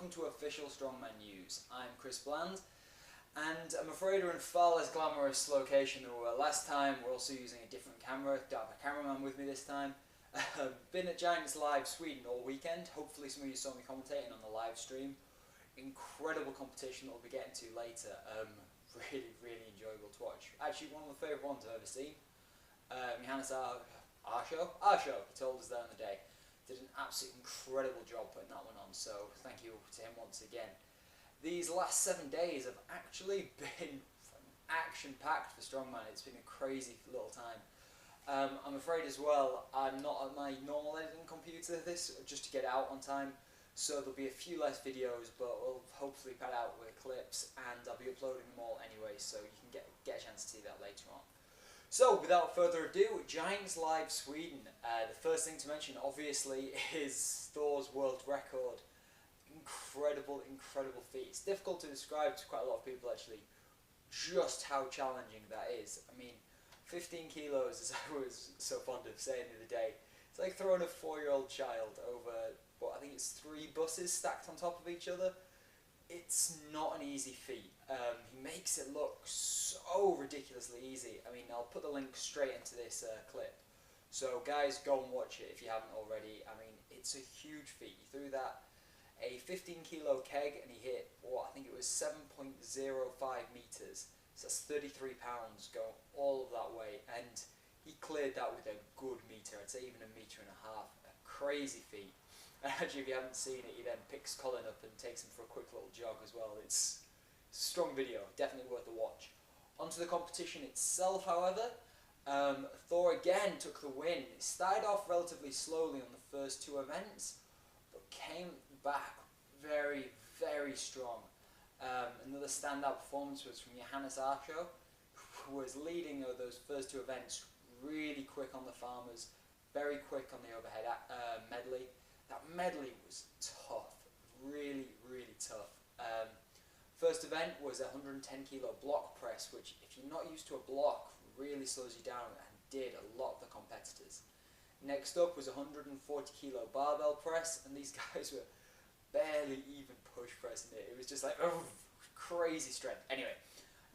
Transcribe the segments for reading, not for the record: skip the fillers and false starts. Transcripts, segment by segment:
welcome to Official Strongman News. I'm Chris Bland, and I'm afraid we're in far less glamorous location than we were last time. We're also using a different camera. Don't have a cameraman with me this time. Been at Giants Live Sweden all weekend. Hopefully some of you saw me commentating on the live stream. Incredible competition that we'll be getting to later. Really enjoyable to watch. Actually, one of my favourite ones I've ever seen. Johannes Arsho, he told us there on the day, did an absolutely incredible job putting that one on, so thank you to him once again. These last 7 days have actually been action-packed for Strongman. It's been a crazy little time. I'm afraid as well, I'm not at my normal editing computer just to get it out on time, so there'll be a few less videos, but we'll hopefully pad out with clips, and I'll be uploading them all anyway, so you can get a chance to see that later on. So, without further ado, Giants Live Sweden. The first thing to mention, obviously, is Thor's world record. Incredible feat. It's difficult to describe to quite a lot of people, actually, just how challenging that is. I mean, 15 kilos, as I was so fond of saying the other day, it's like throwing a 4-year-old child over, I think it's 3 buses stacked on top of each other. It's not an easy feat. He makes it look so ridiculously easy. I mean, I'll put the link straight into this clip. So guys, go and watch it if you haven't already. I mean, it's a huge feat. He threw that, a 15 kilo keg, and he hit, I think it was 7.05 meters. So that's 33 pounds going all of that way. And he cleared that with a good meter. I'd say even 1.5 meters. A crazy feat. Actually, if you haven't seen it, he then picks Colin up and takes him for a quick little jog as well. It's a strong video, definitely worth a watch. Onto the competition itself, however, Thor again took the win. It started off relatively slowly on the first 2 events, but came back very strong. Another standout performance was from Johannes Arsho, who was leading those first 2 events, really quick on the farmers, very quick on the overhead medley. That medley was tough, really tough. First event was a 110 kilo block press, which if you're not used to a block, really slows you down, and did a lot of the competitors. Next up was a 140 kilo barbell press, and these guys were barely even push pressing it. It was just like, oh, crazy strength. Anyway,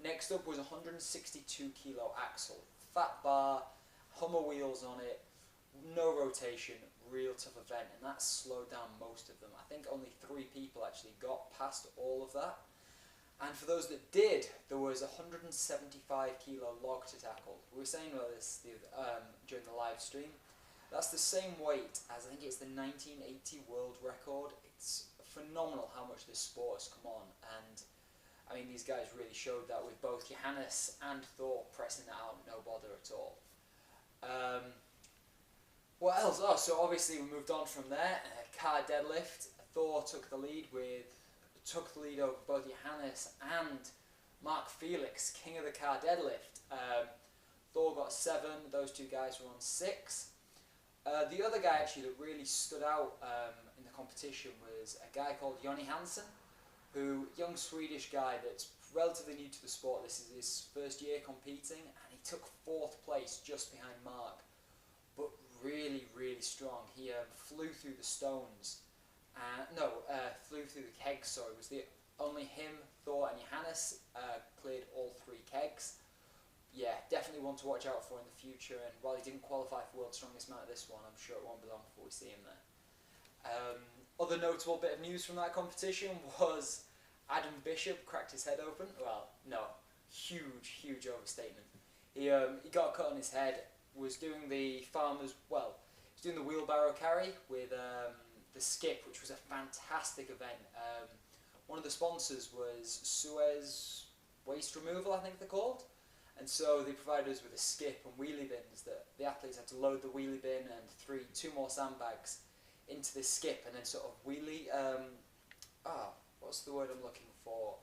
next up was a 162 kilo axle, fat bar, Hummer wheels on it, no rotation, real tough event, and that slowed down most of them. I think only 3 people actually got past all of that. And for those that did, there was a 175 kilo log to tackle. We were saying about this during the live stream. That's the same weight as, I think it's the 1980 world record. It's phenomenal how much this sport has come on, and I mean, these guys really showed that with both Johannes and Thor pressing that out, no bother at all. What else? Oh, so obviously we moved on from there. Car deadlift. Thor took the lead over both Johannes and Mark Felix, king of the car deadlift. Thor got 7. Those 2 guys were on 6. The other guy actually that really stood out in the competition was a guy called Jonny Hansen, young Swedish guy that's relatively new to the sport. This is his first year competing, and he took 4th place just behind Mark. But really strong. He flew through the stones. Flew through the kegs, sorry. It was only him, Thor and Johannes cleared all 3 kegs. Yeah, definitely one to watch out for in the future, and while he didn't qualify for World's Strongest Man at this one, I'm sure it won't be long before we see him there. Other notable bit of news from that competition was Adam Bishop cracked his head open. Well, no, huge overstatement. He got a cut on his head, was doing the he's doing the wheelbarrow carry with the skip, which was a fantastic event. One of the sponsors was Suez Waste Removal, I think they're called, and so they provided us with a skip and wheelie bins that the athletes had to load the wheelie bin and 2 more sandbags into this skip and then sort of wheelie, what's the word I'm looking for,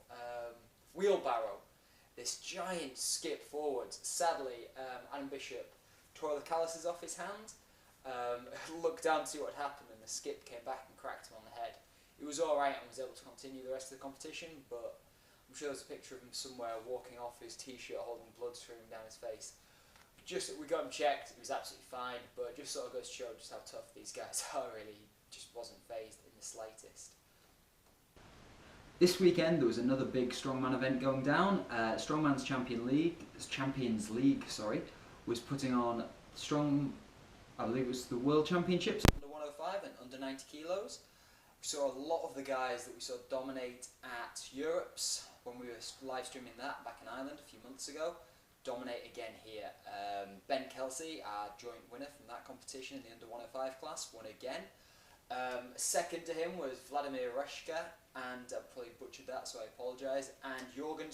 wheelbarrow this giant skip forwards. Sadly, Adam Bishop tore the calluses off his hand, looked down to see what happened, and the skip came back and cracked him on the head. He was alright and was able to continue the rest of the competition, but I'm sure there's a picture of him somewhere walking off his t-shirt holding blood streaming down his face. We got him checked, he was absolutely fine, but just sort of goes to show just how tough these guys are really. He just wasn't fazed in the slightest. This weekend there was another big Strongman event going down. Strongman's Champions League, was putting on I believe it was the World Championships under 105 and under 90 kilos. We saw a lot of the guys that we saw dominate at Europe's when we were live streaming that back in Ireland a few months ago. Dominate again here. Ben Kelsey, our joint winner from that competition in the under 105 class, won again. Second to him was Vladimir Reshka, and I probably butchered that, so I apologise. And Jorgen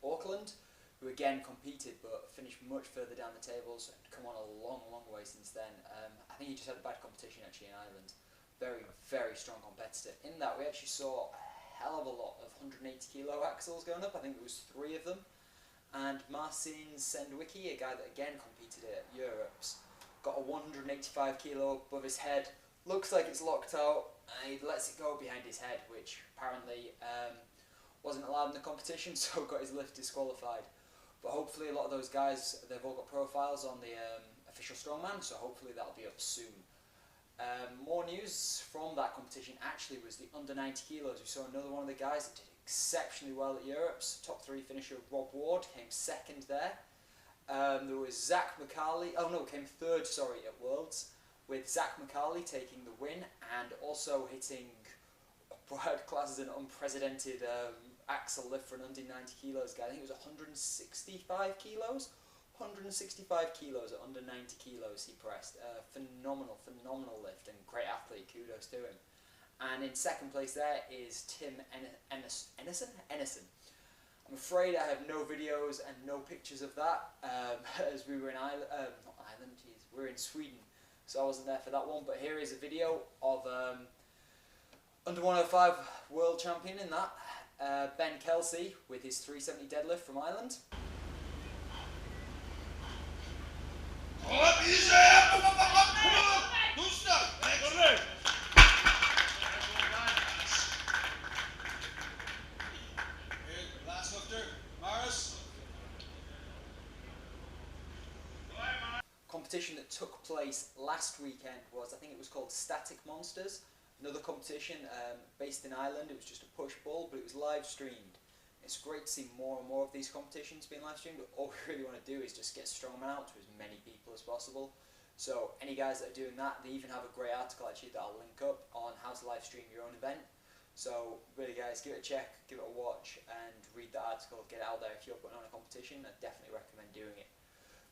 Auckland, who again competed but finished much further down the tables and come on a long, long way since then. I think he just had a bad competition actually in Ireland. Very, very strong competitor. In that, we actually saw a hell of a lot of 180 kilo axles going up. I think there was 3 of them. And Marcin Sendwicki, a guy that again competed at Europe's, got a 185 kilo above his head. Looks like it's locked out, and he lets it go behind his head, which apparently wasn't allowed in the competition, so got his lift disqualified. But hopefully a lot of those guys, they've all got profiles on the official Strongman, so hopefully that'll be up soon. More news from that competition actually was the under 90 kilos. We saw another one of the guys that did exceptionally well at Europe's. Top 3 finisher Rob Ward came second there. There was Zach McCarley, came third, at Worlds, with Zach McCarley taking the win and also hitting what class as an unprecedented axle lift for an under 90 kilos guy. I think it was 165 kilos? 165 kilos at under 90 kilos he pressed. Phenomenal lift and great athlete, kudos to him. And in second place there is Tim Ennison. I'm afraid I have no videos and no pictures of that, as we were in we were in Sweden, so I wasn't there for that one, but here is a video of under 105 world champion in that, Ben Kelsey with his 370 deadlift from Ireland. Competition that took place last weekend was, I think it was called Static Monsters, another competition based in Ireland. It was just a push pull, but it was live streamed. It's great to see more and more of these competitions being live streamed, but all we really want to do is just get Strongman out to as many people as possible. So any guys that are doing that, they even have a great article actually that I'll link up on how to live stream your own event. So really guys, give it a check, give it a watch, and read the article, get it out there. If you're putting on a competition, I definitely recommend doing it.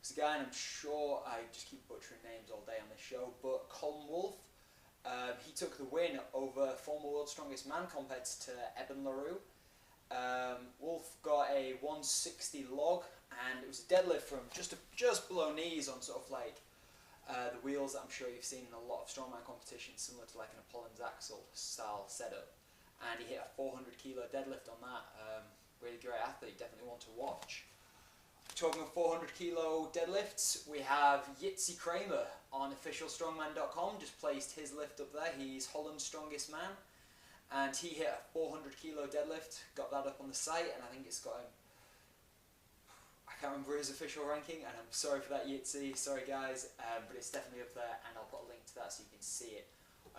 There's a guy, and I'm sure I just keep butchering names all day on this show, but Colin Wolf, he took the win over former World's Strongest Man competitor Eben LaRue. Wolf got a 160 log, and it was a deadlift from just below knees on sort of like the wheels that I'm sure you've seen in a lot of strongman competitions, similar to like an Apollon's axle style setup. And he hit a 400 kilo deadlift on that. Really great athlete, definitely one to watch. Talking of 400 kilo deadlifts, we have Jitsi Kramer on officialstrongman.com, just placed his lift up there. He's Holland's strongest man, and he hit a 400 kilo deadlift, got that up on the site, and I think it's got him, I can't remember his official ranking, and I'm sorry for that, Jitsi, sorry guys, but it's definitely up there, and I'll put a link to that so you can see it.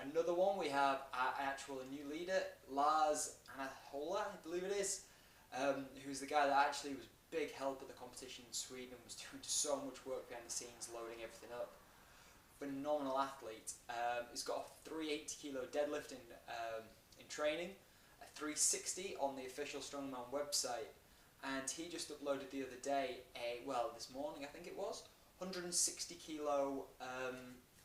Another one, we have our actual new leader, Lars Anahola, I believe it is, who's the guy that actually was big help at the competition in Sweden, was doing so much work behind the scenes, loading everything up. Phenomenal athlete. He's got a 380 kilo deadlift in training, a 360 on the official Strongman website, and he just uploaded the other day, this morning I think it was, 160 kilo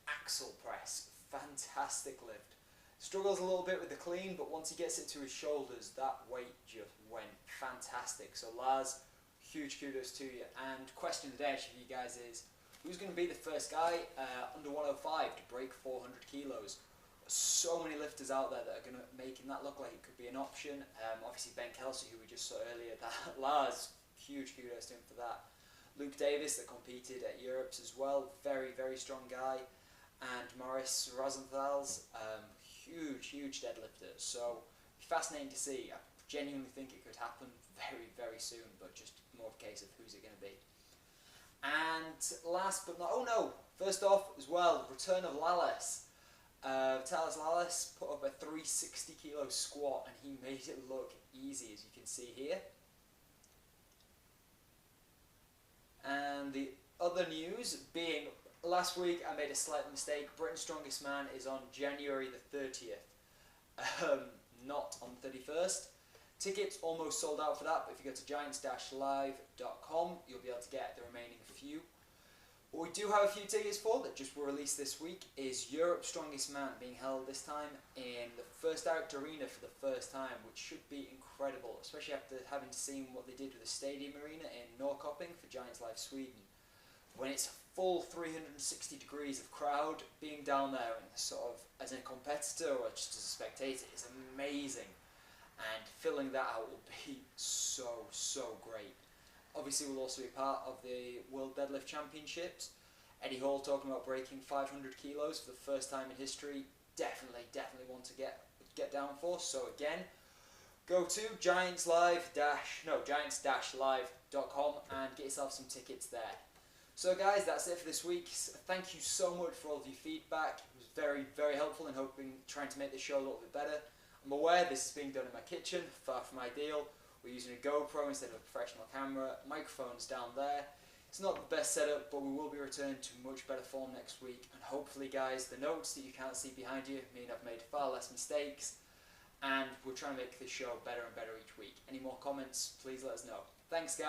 axle press. Fantastic lift. Struggles a little bit with the clean, but once he gets it to his shoulders, that weight just went fantastic. So Lars, huge kudos to you. And question of the day actually for you guys is, who's going to be the first guy under 105 to break 400 kilos? There's so many lifters out there that are going to making that look like it could be an option. Obviously Ben Kelsey, who we just saw earlier, Lars, huge kudos to him for that. Luke Davis, that competed at Europe's as well, very, very strong guy. And Maurice Rosenthal's, huge deadlifter. So fascinating to see. I genuinely think it could happen very, very soon, but just more of a case of who's it going to be. And last but not, first off as well, return of Lalas. Lalas put up a free 60 kilo squat, and he made it look easy, as you can see here. And the other news being, last week I made a slight mistake. Britain's Strongest Man is on January the 30th, not on the 31st. Tickets almost sold out for that, but if you go to giants-live.com, you'll be able to get the remaining few. What we do have a few tickets for that just were released this week is Europe's Strongest Man, being held this time in the First Direct Arena for the first time, which should be incredible, especially after having seen what they did with the Stadium Arena in Norrköping for Giants Live Sweden. When it's a full 360 degrees of crowd, being down there and sort of as a competitor or just as a spectator is amazing, and filling that out will be so great. Obviously, we'll also be part of the World Deadlift Championships. Eddie Hall talking about breaking 500 kilos for the first time in history. Definitely want to get down for. So again, go to giants-live.com and get yourself some tickets there. So guys, that's it for this week. Thank you so much for all of your feedback. It was very helpful in trying to make the show a little bit better. I'm aware this is being done in my kitchen, far from ideal. We're using a GoPro instead of a professional camera. Microphone's down there. It's not the best setup, but we will be returning to much better form next week. And hopefully, guys, the notes that you can't see behind you mean I've made far less mistakes. And we're trying to make this show better and better each week. Any more comments, please let us know. Thanks, guys.